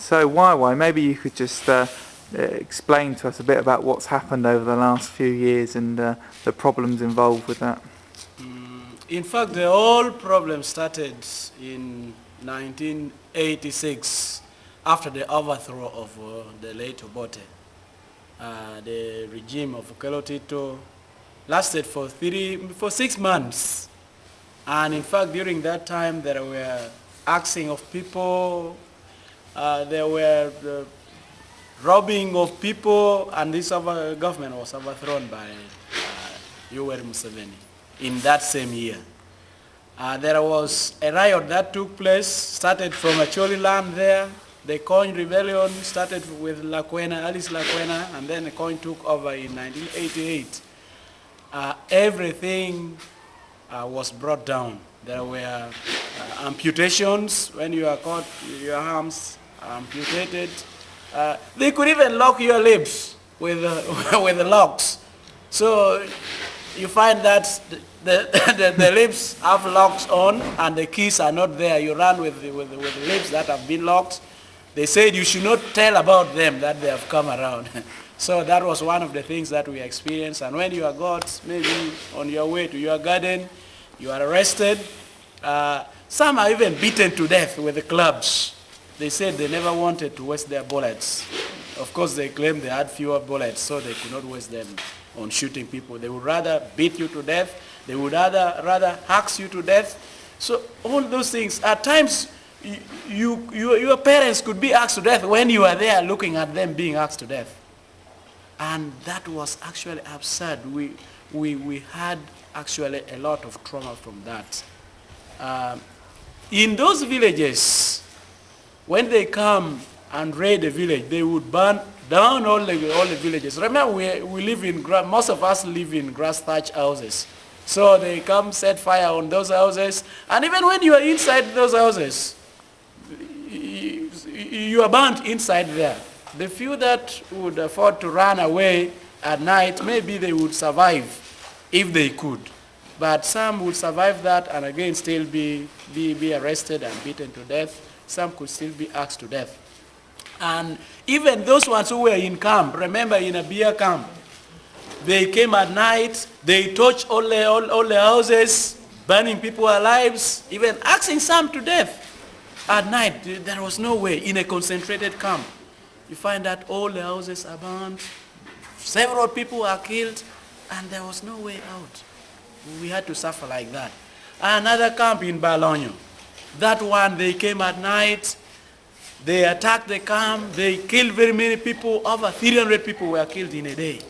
So why? Maybe you could just explain to us a bit about what's happened over the last few years and the problems involved with that. In fact, the whole problem started in 1986 after the overthrow of the late Obote. The regime of Okello Tito lasted for 6 months. And in fact, during that time, there were axing of people, there were robbing of people, and this government was overthrown by Yoweri Museveni in that same year. There was a riot that took place, started from Acholi land there. The Coin Rebellion started with Alice Lakwena, and then the Coin took over in 1988. Everything was brought down. There were amputations when you are caught, your arms amputated. They could even lock your lips with with the locks. So you find that the lips have locks on and the keys are not there. You run with the lips that have been locked. They said you should not tell about them that they have come around. So that was one of the things that we experienced. And when you are got maybe on your way to your garden, you are arrested. Some are even beaten to death with the clubs. They said they never wanted to waste their bullets. Of course, they claimed they had fewer bullets, so they could not waste them on shooting people. They would rather beat you to death. They would rather axe you to death. So all those things, at times, your parents could be axed to death when you are there looking at them being axed to death. And that was actually absurd. We had actually a lot of trauma from that. In those villages, when they come and raid a village, they would burn down all the villages. Remember, we live in most of us live in grass-thatched houses. So they come set fire on those houses, and even when you are inside those houses, you are burnt inside there. The few that would afford to run away at night, maybe they would survive if they could. But some would survive that and again still be arrested and beaten to death. Some could still be axed to death. And even those ones who were in camp, remember in a beer camp, they came at night, they torched all the houses, burning people alive, even axing some to death. At night, there was no way. In a concentrated camp, you find that all the houses are burned, several people are killed, and there was no way out. We had to suffer like that. Another camp in Balonyo, that one, they came at night, they attacked the camp, they killed very many people, over 300 people were killed in a day.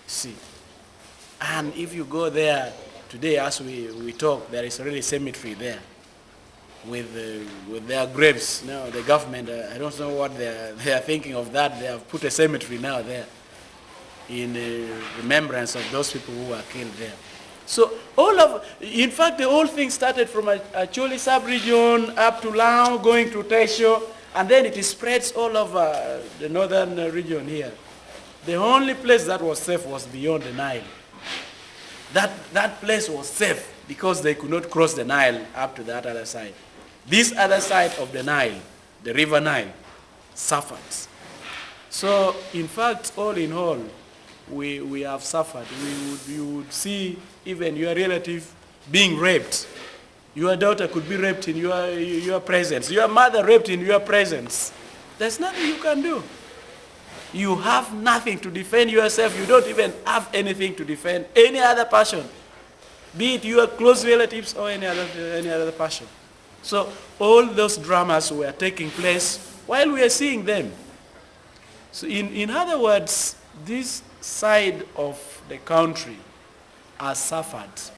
See. And if you go there today, as we talk, there is already a cemetery there with their graves. Now the government, I don't know what they are thinking of that. They have put a cemetery now there in remembrance of those people who were killed there. So in fact, the whole thing started from Acholi sub-region up to Lao, going to Tesho, and then it spreads all over the northern region here. The only place that was safe was beyond the Nile. That place was safe because they could not cross the Nile up to that other side. This other side of the Nile, the river Nile, suffered. So in fact, all in all, we have suffered. You would see even your relative being raped. Your daughter could be raped in your presence. Your mother raped in your presence. There's nothing you can do. You have nothing to defend yourself. You don't even have anything to defend any other person, be it your close relatives or any other person. So all those dramas were taking place while we are seeing them. So in other words, this side of the country has suffered